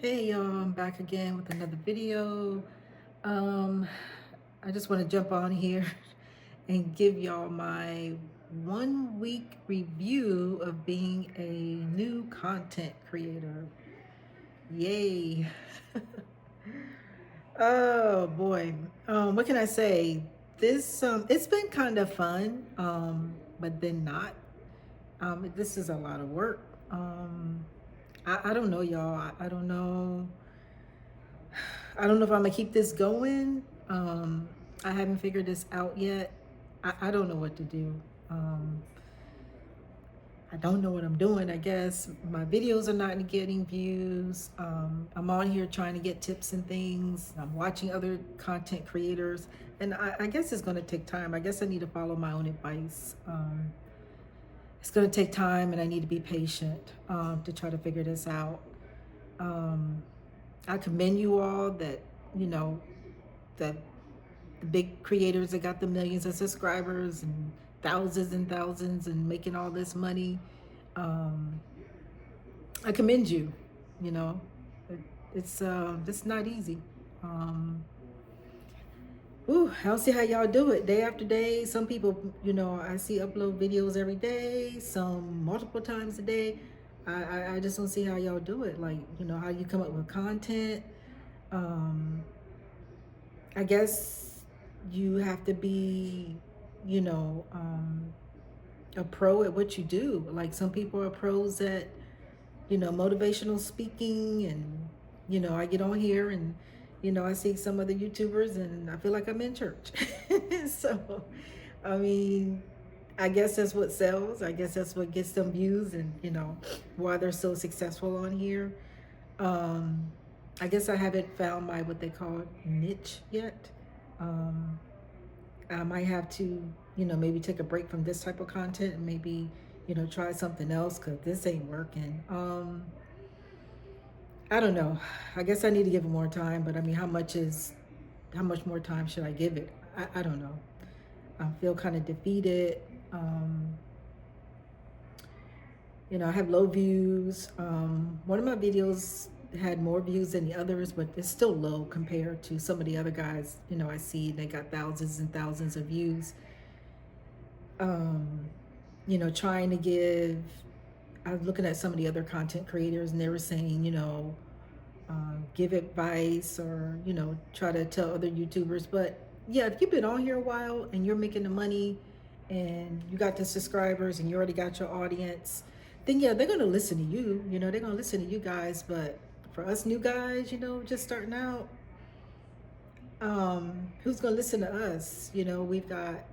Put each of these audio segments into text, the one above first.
Hey y'all, I'm back again with another video. Um, I just want to jump on here and give y'all my 1 week review of being a new content creator. Yay. Oh boy. What can I say? This it's been kind of fun, but then not. This is a lot of work. I don't know, y'all. I don't know. I don't know if I'm gonna keep this going. I haven't figured this out yet. I don't know what to do. Um, I don't know what I'm doing. I guess my videos are not getting views. I'm on here trying to get tips and things. I'm watching other content creators, and I guess it's gonna take time. I guess I need to follow my own advice. It's gonna take time, and I need to be patient to try to figure this out. Um, I commend you all that you know that the big creators that got the millions of subscribers and thousands and making all this money. Um, I commend you. You know, it's not easy. Um, I don't see how y'all do it day after day. Some people, I see upload videos every day, some multiple times a day. I just don't see how y'all do it. Like, how you come up with content. Um, I guess you have to be, you know, um, a pro at what you do. Like some people are pros at, motivational speaking, and I get on here and I see some other YouTubers and I feel like I'm in church. So, I mean, I guess that's what sells. I guess that's what gets them views and why they're so successful on here. Um, I guess I haven't found my what they call niche yet. Um, I might have to, maybe take a break from this type of content and maybe, try something else because this ain't working. I don't know. I guess I need to give it more time, but I mean, how much more time should I give it? I don't know. I feel kind of defeated. Um, I have low views. One of my videos had more views than the others, but it's still low compared to some of the other guys, I see they got thousands and thousands of views. Um, trying to give, I was looking at some of the other content creators and they were saying, give advice or, try to tell other YouTubers. But yeah, if you've been on here a while and you're making the money and you got the subscribers and you already got your audience, then yeah, they're going to listen to you. They're going to listen to you guys. But for us new guys, just starting out, who's going to listen to us? We've had,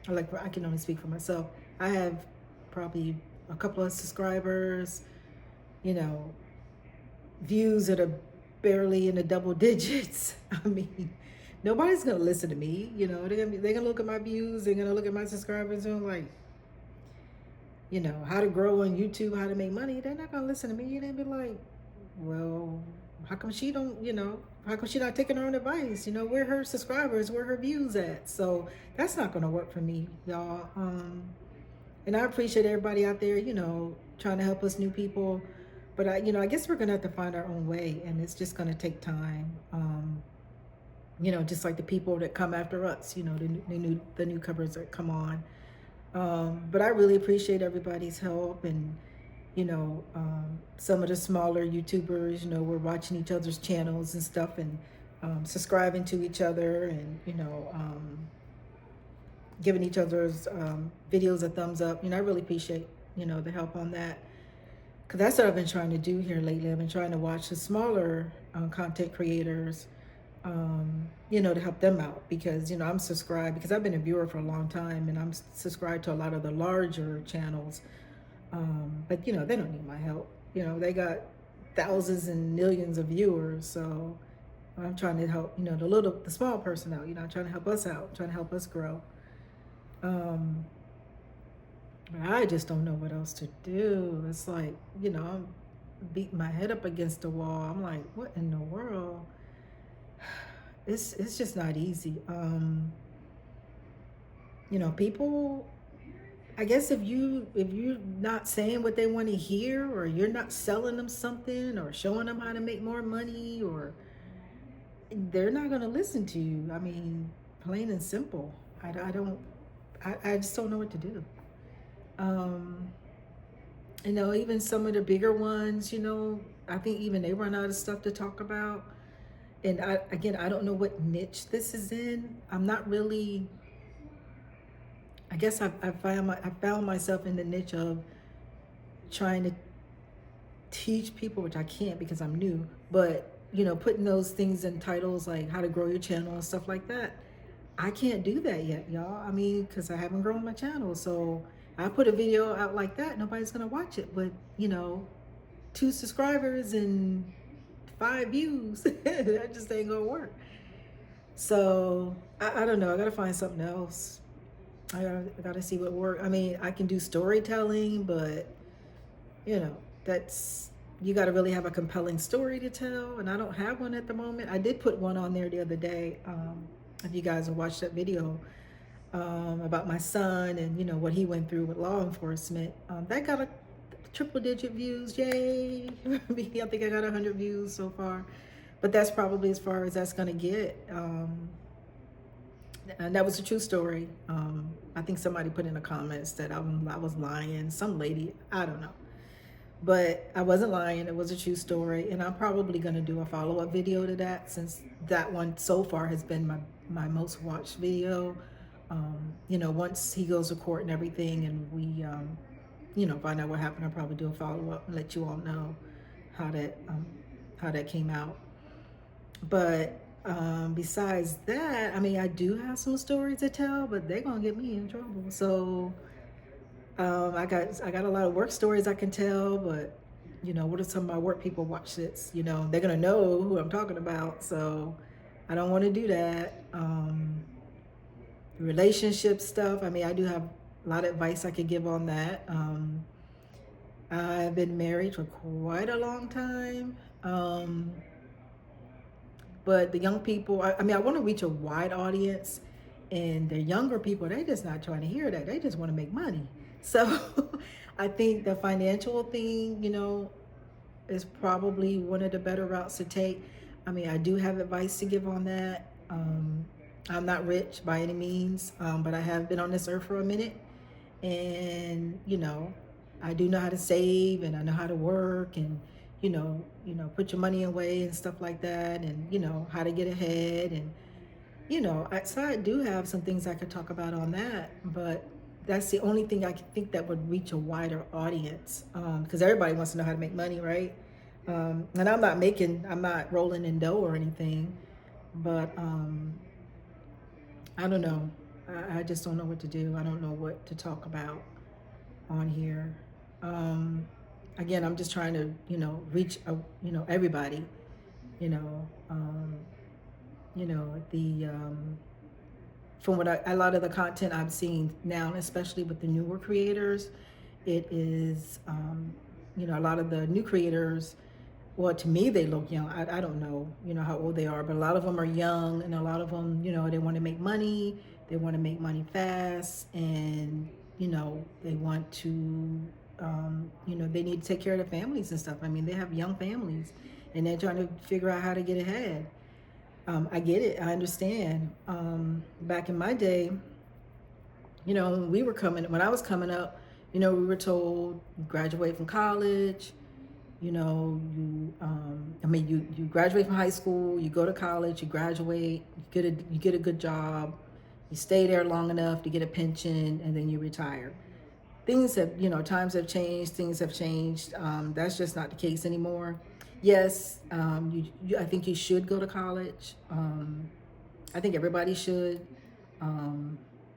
like, I can only speak for myself. I have probably a couple of subscribers, you know, views that are barely in the double digits. I mean, nobody's gonna listen to me. They're gonna look at my views. They're gonna look at my subscribers and like, how to grow on YouTube, how to make money. They're not gonna listen to me. They'll be like, well, how come she don't? How come she not taking her own advice? Where her subscribers, where her views at? So that's not gonna work for me, y'all. And I appreciate everybody out there, trying to help us new people. But I guess we're gonna have to find our own way, and it's just gonna take time. Just like the people that come after us, the newcomers that come on. But I really appreciate everybody's help, and some of the smaller YouTubers, we're watching each other's channels and stuff, and subscribing to each other, and giving each other's videos a thumbs up. I really appreciate the help on that, because that's what I've been trying to do here lately. I've been trying to watch the smaller content creators, to help them out, because I'm subscribed, because I've been a viewer for a long time, and I'm subscribed to a lot of the larger channels. But they don't need my help. They got thousands and millions of viewers, so I'm trying to help the small person out. I'm trying to help us out, trying to help us grow. um but I just don't know what else to do. It's like, I'm beating my head up against the wall. I'm like, what in the world? It's just not easy. People I guess if you're not saying what they want to hear, or you're not selling them something, or showing them how to make more money, or they're not going to listen to you. I mean, plain and simple. I don't. I just don't know what to do. Um, even some of the bigger ones, I think even they run out of stuff to talk about. And I don't know what niche this is in. I'm not really. I guess I found myself in the niche of trying to teach people, which I can't because I'm new, but putting those things in titles like how to grow your channel and stuff like that. I can't do that yet, y'all. I mean, because I haven't grown my channel. So I put a video out like that, nobody's gonna watch it. But 2 subscribers and 5 views, that just ain't gonna work. So I don't know. I gotta find something else. I gotta see what works. I mean, I can do storytelling, but you know, that's you got to really have a compelling story to tell, and I don't have one at the moment. I did put one on there the other day. If you guys have watched that video about my son and what he went through with law enforcement, that got a triple-digit views. Yay! I think I got 100 views so far, but that's probably as far as that's gonna get. And that was a true story. I think somebody put in the comments that I was lying. Some lady, I don't know. But I wasn't lying. It was a true story. And I'm probably going to do a follow-up video to that, since that one so far has been my most watched video. Once he goes to court and everything, and we, find out what happened, I'll probably do a follow-up and let you all know how that came out. But besides that, I mean, I do have some stories to tell, but they're going to get me in trouble. So I got a lot of work stories I can tell, but what if some of my work people watch this? They're gonna know who I'm talking about, so I don't want to do that. Relationship stuff. I mean, I do have a lot of advice I could give on that. I've been married for quite a long time, but the young people. I mean, I want to reach a wide audience, and the younger people, they're just not trying to hear that. They just want to make money. So I think the financial thing, is probably one of the better routes to take. I mean, I do have advice to give on that. I'm not rich by any means, but I have been on this earth for a minute. And, I do know how to save, and I know how to work, and, put your money away and stuff like that, and, how to get ahead. And, so I do have some things I could talk about on that, but that's the only thing I can think that would reach a wider audience, because everybody wants to know how to make money, right? And I'm not rolling in dough or anything, but I don't know. I just don't know what to do. I don't know what to talk about on here. Again, I'm just trying to, reach, everybody, you know, um, the from what a lot of the content I'm seeing now, especially with the newer creators, it is, a lot of the new creators, well, to me, they look young. I don't know, how old they are, but a lot of them are young, and a lot of them, they want to make money. They want to make money fast, and, they want to, they need to take care of their families and stuff. I mean, they have young families, and they're trying to figure out how to get ahead. I get it. I understand. Back in my day, when I was coming up, we were told you graduate from college, you graduate from high school, you go to college, you graduate, you get a good job, you stay there long enough to get a pension, and then you retire. Things have, times have changed, things have changed. That's just not the case anymore. Yes, I think you should go to college. I think everybody should.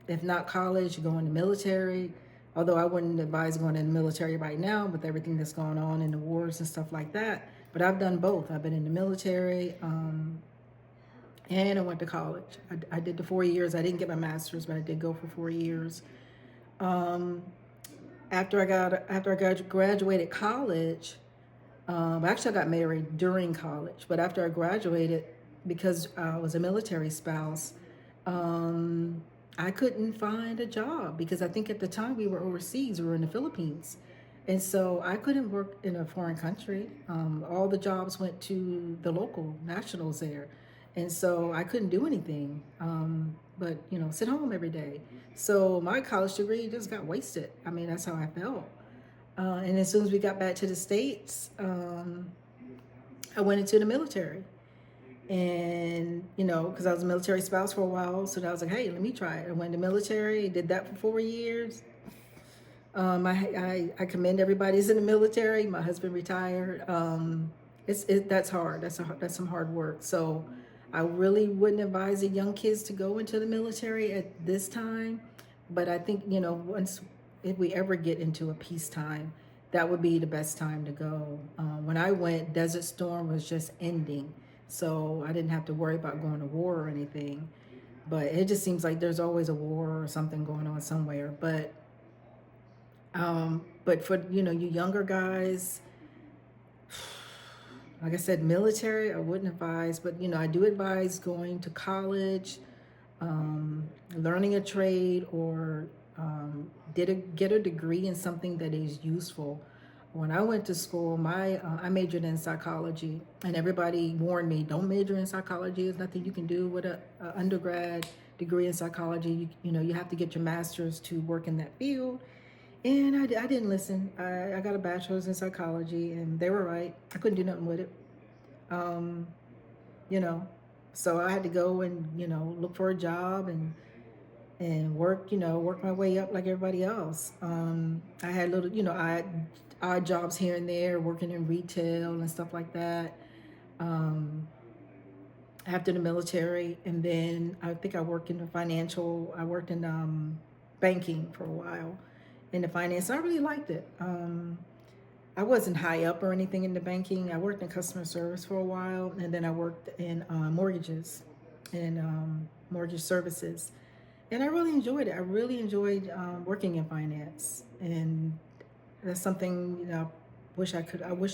If not college, you go in the military. Although I wouldn't advise going in the military right now with everything that's going on in the wars and stuff like that. But I've done both. I've been in the military, and I went to college. I did the 4 years. I didn't get my master's, but I did go for 4 years. After I graduated college, actually I got married during college, but after I graduated, because I was a military spouse, I couldn't find a job because I think at the time we were overseas, we were in the Philippines. And so I couldn't work in a foreign country. All the jobs went to the local nationals there. And so I couldn't do anything but, sit home every day. So my college degree just got wasted. I mean, that's how I felt. And as soon as we got back to the States, I went into the military. And, because I was a military spouse for a while. So I was like, hey, let me try it. I went to the military, did that for 4 years. I commend everybody who's in the military. My husband retired. That's hard. That's some hard work. So I really wouldn't advise the young kids to go into the military at this time. But I think, once if we ever get into a peacetime, that would be the best time to go. When I went, Desert Storm was just ending, so I didn't have to worry about going to war or anything. But it just seems like there's always a war or something going on somewhere. But for you younger guys, like I said, military I wouldn't advise, but I do advise going to college, learning a trade, or get a degree in something that is useful. When I went to school, I majored in psychology, and everybody warned me, don't major in psychology. There's nothing you can do with a undergrad degree in psychology. You have to get your master's to work in that field. And I didn't listen. I got a bachelor's in psychology, and they were right. I couldn't do nothing with it. Um, you know, so I had to go and look for a job and work my way up like everybody else. I had little, I had odd jobs here and there, working in retail and stuff like that. Um, After the military, and then I think I worked in banking for a while in the finance. I really liked it. I wasn't high up or anything in the banking. I worked in customer service for a while, and then I worked in mortgages and mortgage services, and I really enjoyed it. I really enjoyed working in finance, and that's something I wish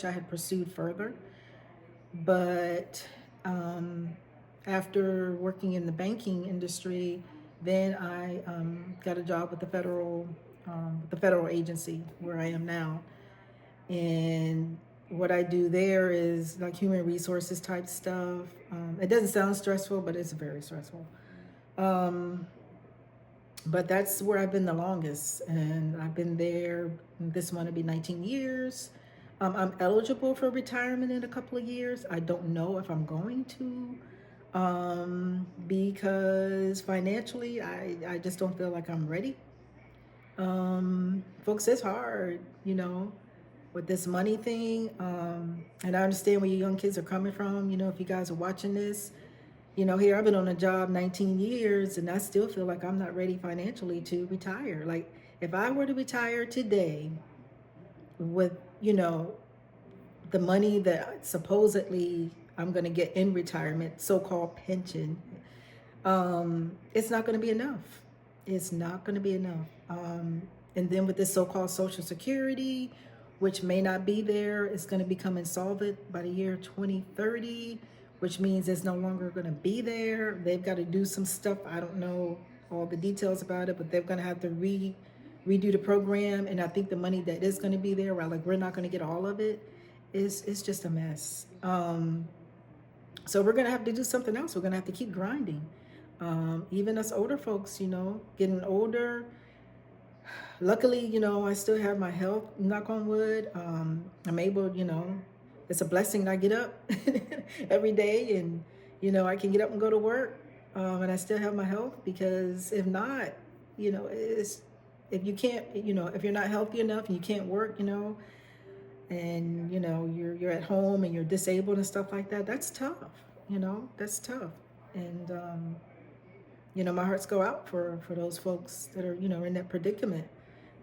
I had pursued further. But um, after working in the banking industry, then I got a job with the federal agency where I am now. And what I do there is like human resources type stuff. It doesn't sound stressful, but it's very stressful. Um, but that's where I've been the longest, and I've been there. This month will be 19 years. I'm eligible for retirement in a couple of years. I don't know if I'm going to, because financially, I just don't feel like I'm ready. Folks, it's hard, with this money thing. And I understand where your young kids are coming from. If you guys are watching this, here I've been on a job 19 years and I still feel like I'm not ready financially to retire. Like, if I were to retire today with, the money that supposedly I'm going to get in retirement, so called pension, it's not going to be enough. It's not going to be enough. And then with this so called Social Security, which may not be there, it's going to become insolvent by the year 2030, which means it's no longer going to be there. They've got to do some stuff. I don't know all the details about it, but they're going to have to redo the program. And I think the money that is going to be there, like we're not going to get all of it, is just a mess. So we're going to have to do something else. We're going to have to keep grinding. Even us older folks, getting older. Luckily, I still have my health, knock on wood. I'm able, it's a blessing that I get up every day, and, I can get up and go to work. And I still have my health, because if not, if you can't, if you're not healthy enough and you can't work, and, you're at home and you're disabled and stuff like that, that's tough, that's tough. And, my hearts go out for those folks that are, in that predicament.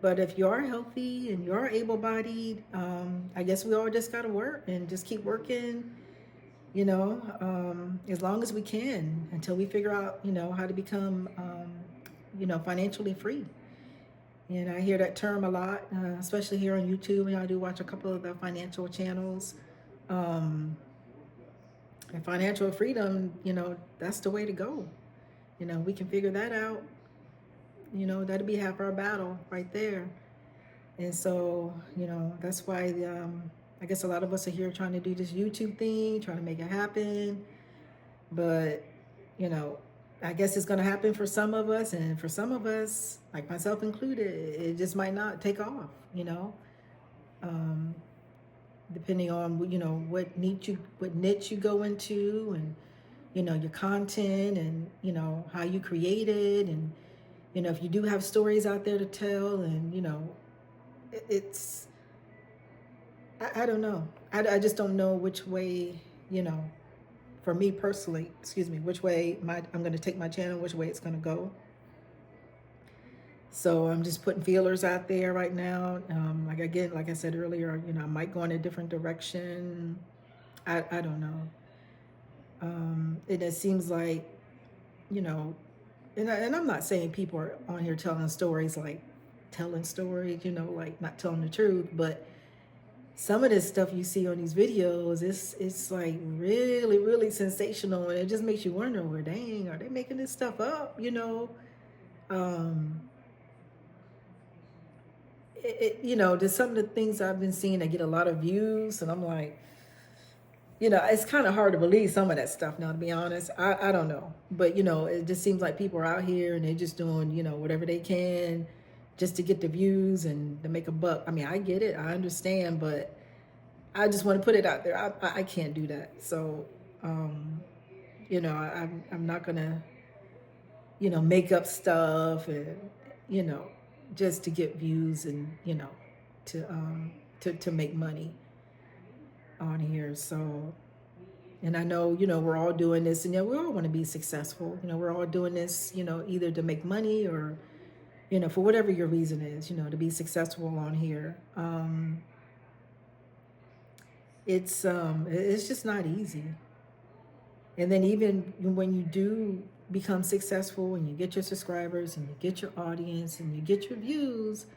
But if you are healthy and you're able-bodied, I guess we all just got to work and just keep working, as long as we can, until we figure out, how to become, financially free. And I hear that term a lot, especially here on YouTube. And I do watch a couple of the financial channels. And financial freedom, that's the way to go. We can figure that out. you know, that'd be half our battle right there. And so, you know, that's why I guess a lot of us are here trying to do this YouTube thing, trying to make it happen. But, you know, I guess it's going to happen for some of us, and for some of us, like myself included, it just might not take off, you know. Um, Depending on, you know, what niche you go into, and, you know, your content, and, you know, how you create it, and, you know, if you do have stories out there to tell, and, you know, it's I don't know. I just don't know which way, you know, for me personally, excuse me, which way I'm going to take my channel, which way it's going to go. So I'm just putting feelers out there right now. Like I said earlier, you know, I might go in a different direction. I don't know. And it seems like, you know, and I'm not saying people are on here telling stories, you know, like not telling the truth, but some of this stuff you see on these videos, it's like really, really sensational, and it just makes you wonder, well, dang, are they making this stuff up? You know, um, you know, there's some of the things I've been seeing that get a lot of views, and I'm like, you know, it's kind of hard to believe some of that stuff now, to be honest. I don't know, but you know, it just seems like people are out here and they're just doing, you know, whatever they can just to get the views and to make a buck. I mean, I get it, I understand, but I just want to put it out there. I can't do that. So, um, you know, I'm not gonna, you know, make up stuff, and, you know, just to get views, and, you know, to make money on here. So, and I know, you know, we're all doing this, and, you know, we all want to be successful. You know, we're all doing this, you know, either to make money, or, you know, for whatever your reason is, you know, to be successful on here. It's just not easy. And then even when you do become successful, and you get your subscribers, and you get your audience, and you get your views,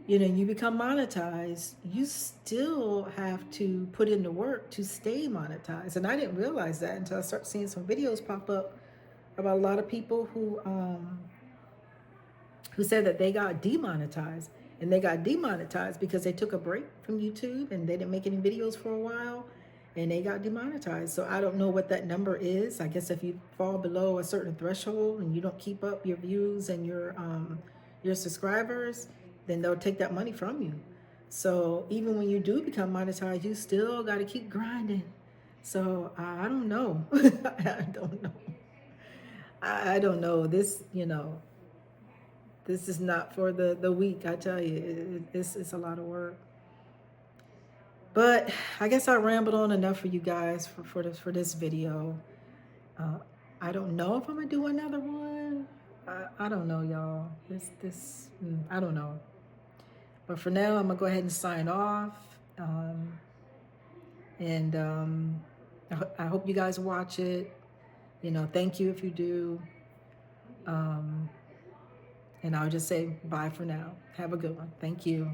you know, you become monetized, you still have to put in the work to stay monetized. And I didn't realize that until I started seeing some videos pop up about a lot of people who said that they got demonetized. And they got demonetized because they took a break from YouTube and they didn't make any videos for a while, and they got demonetized. So I don't know what that number is. I guess if you fall below a certain threshold and you don't keep up your views and your subscribers, then they'll take that money from you. So even when you do become monetized, you still got to keep grinding. So I don't know. I don't know. I don't know. This, you know, this is not for the weak, I tell you. It's a lot of work. But I guess I rambled on enough for you guys for this video. Uh, I don't know if I'm gonna do another one. I don't know, y'all. I don't know. But for now, I'm gonna go ahead and sign off. And I hope you guys watch it. You know, thank you if you do. And I'll just say bye for now. Have a good one. Thank you.